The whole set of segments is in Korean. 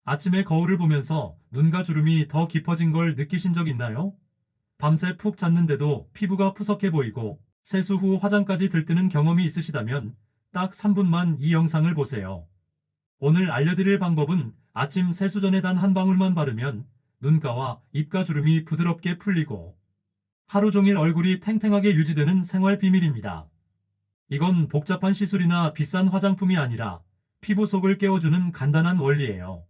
아침에 거울을 보면서 눈가 주름이 더 깊어진 걸 느끼신 적 있나요? 밤새 푹 잤는데도 피부가 푸석해 보이고 세수 후 화장까지 들뜨는 경험이 있으시다면 딱 3분만 이 영상을 보세요. 오늘 알려드릴 방법은 아침 세수 전에 단 한 방울만 바르면 눈가와 입가 주름이 부드럽게 풀리고 하루 종일 얼굴이 탱탱하게 유지되는 생활 비밀입니다. 이건 복잡한 시술이나 비싼 화장품이 아니라 피부 속을 깨워주는 간단한 원리예요.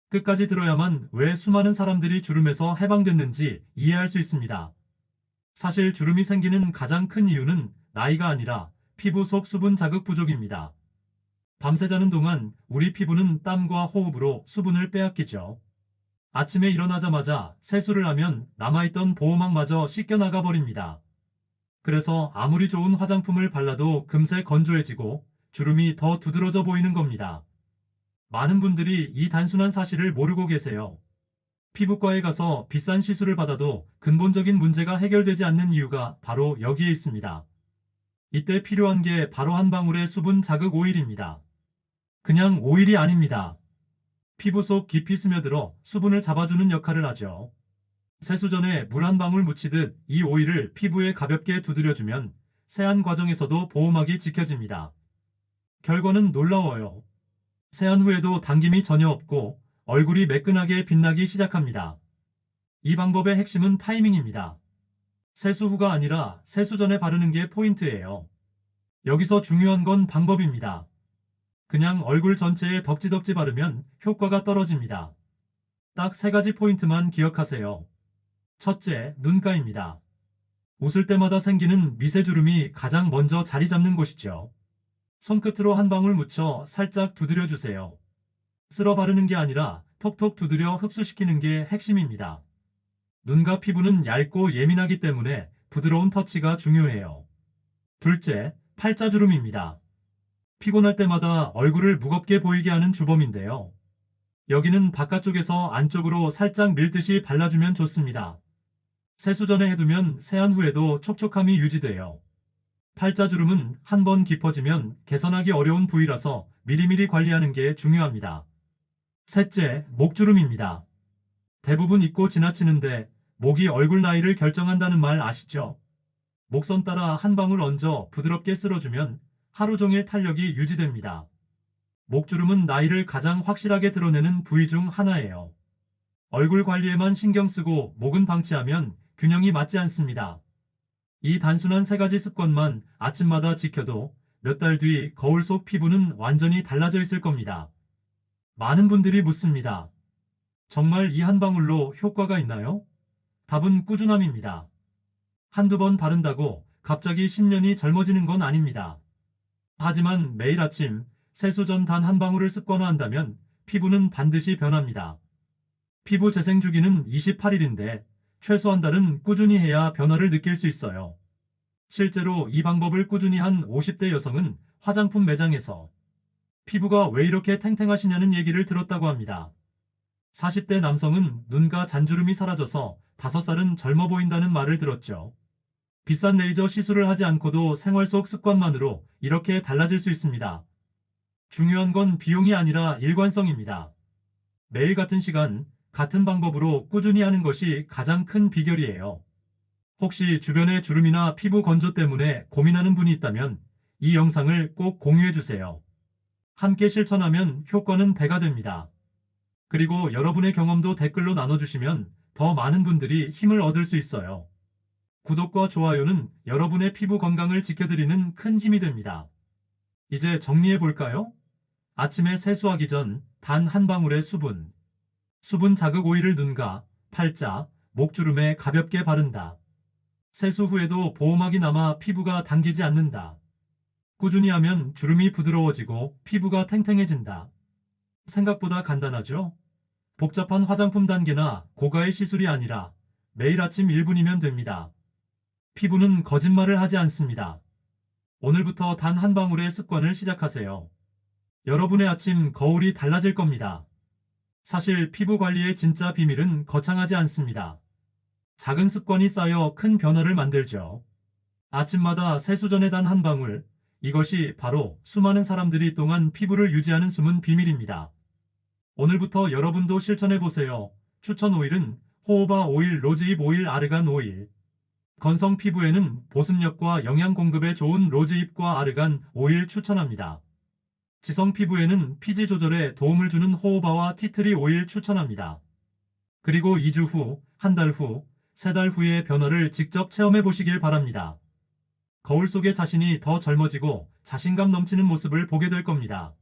끝까지 들어야만 왜 수많은 사람들이 주름에서 해방됐는지 이해할 수 있습니다. 사실 주름이 생기는 가장 큰 이유는 나이가 아니라 피부 속 수분 자극 부족입니다. 밤새 자는 동안 우리 피부는 땀과 호흡으로 수분을 빼앗기죠. 아침에 일어나자마자 세수를 하면 남아있던 보호막마저 씻겨나가 버립니다. 그래서 아무리 좋은 화장품을 발라도 금세 건조해지고 주름이 더 두드러져 보이는 겁니다. 많은 분들이 이 단순한 사실을 모르고 계세요. 피부과에 가서 비싼 시술을 받아도 근본적인 문제가 해결되지 않는 이유가 바로 여기에 있습니다. 이때 필요한 게 바로 한 방울의 수분 자극 오일입니다. 그냥 오일이 아닙니다. 피부 속 깊이 스며들어 수분을 잡아주는 역할을 하죠. 세수 전에 물 한 방울 묻히듯 이 오일을 피부에 가볍게 두드려주면 세안 과정에서도 보호막이 지켜집니다. 결과는 놀라워요. 세안 후에도 당김이 전혀 없고 얼굴이 매끈하게 빛나기 시작합니다. 이 방법의 핵심은 타이밍입니다. 세수 후가 아니라 세수 전에 바르는 게 포인트예요. 여기서 중요한 건 방법입니다. 그냥 얼굴 전체에 덕지덕지 바르면 효과가 떨어집니다. 딱 세 가지 포인트만 기억하세요. 첫째, 눈가입니다. 웃을 때마다 생기는 미세주름이 가장 먼저 자리 잡는 곳이죠. 손끝으로 한 방울 묻혀 살짝 두드려 주세요. 쓸어 바르는 게 아니라 톡톡 두드려 흡수시키는 게 핵심입니다. 눈과 피부는 얇고 예민하기 때문에 부드러운 터치가 중요해요. 둘째, 팔자주름입니다. 피곤할 때마다 얼굴을 무겁게 보이게 하는 주범인데요. 여기는 바깥쪽에서 안쪽으로 살짝 밀듯이 발라주면 좋습니다. 세수 전에 해두면 세안 후에도 촉촉함이 유지돼요. 팔자주름은 한 번 깊어지면 개선하기 어려운 부위라서 미리미리 관리하는 게 중요합니다. 셋째, 목주름입니다. 대부분 잊고 지나치는데 목이 얼굴 나이를 결정한다는 말 아시죠? 목선 따라 한 방울 얹어 부드럽게 쓸어주면 하루 종일 탄력이 유지됩니다. 목주름은 나이를 가장 확실하게 드러내는 부위 중 하나예요. 얼굴 관리에만 신경 쓰고 목은 방치하면 균형이 맞지 않습니다. 이 단순한 세 가지 습관만 아침마다 지켜도 몇 달 뒤 거울 속 피부는 완전히 달라져 있을 겁니다. 많은 분들이 묻습니다. 정말 이 한 방울로 효과가 있나요? 답은 꾸준함입니다. 한두 번 바른다고 갑자기 10년이 젊어지는 건 아닙니다. 하지만 매일 아침 세수 전 단 한 방울을 습관화한다면 피부는 반드시 변합니다. 피부 재생 주기는 28일인데 최소 한 달은 꾸준히 해야 변화를 느낄 수 있어요. 실제로 이 방법을 꾸준히 한 50대 여성은 화장품 매장에서 피부가 왜 이렇게 탱탱하시냐는 얘기를 들었다고 합니다. 40대 남성은 눈가 잔주름이 사라져서 5살은 젊어 보인다는 말을 들었죠. 비싼 레이저 시술을 하지 않고도 생활 속 습관만으로 이렇게 달라질 수 있습니다. 중요한 건 비용이 아니라 일관성입니다. 매일 같은 시간, 같은 방법으로 꾸준히 하는 것이 가장 큰 비결이에요. 혹시 주변에 주름이나 피부 건조 때문에 고민하는 분이 있다면 이 영상을 꼭 공유해 주세요. 함께 실천하면 효과는 배가 됩니다. 그리고 여러분의 경험도 댓글로 나눠주시면 더 많은 분들이 힘을 얻을 수 있어요. 구독과 좋아요는 여러분의 피부 건강을 지켜드리는 큰 힘이 됩니다. 이제 정리해 볼까요? 아침에 세수하기 전 단 한 방울의 수분 자극 오일을 눈가, 팔자, 목주름에 가볍게 바른다. 세수 후에도 보호막이 남아 피부가 당기지 않는다. 꾸준히 하면 주름이 부드러워지고 피부가 탱탱해진다. 생각보다 간단하죠? 복잡한 화장품 단계나 고가의 시술이 아니라 매일 아침 1분이면 됩니다. 피부는 거짓말을 하지 않습니다. 오늘부터 단 한 방울의 습관을 시작하세요. 여러분의 아침 거울이 달라질 겁니다. 사실 피부 관리의 진짜 비밀은 거창하지 않습니다. 작은 습관이 쌓여 큰 변화를 만들죠. 아침마다 세수 전에 단 한 방울, 이것이 바로 수많은 사람들이 동안 피부를 유지하는 숨은 비밀입니다. 오늘부터 여러분도 실천해보세요. 추천 오일은 호호바 오일, 로즈잎 오일, 아르간 오일. 건성 피부에는 보습력과 영양 공급에 좋은 로즈잎과 아르간 오일 추천합니다. 지성 피부에는 피지 조절에 도움을 주는 호호바와 티트리 오일 추천합니다. 그리고 2주 후, 한 달 후, 3달 후의 변화를 직접 체험해 보시길 바랍니다. 거울 속의 자신이 더 젊어지고 자신감 넘치는 모습을 보게 될 겁니다.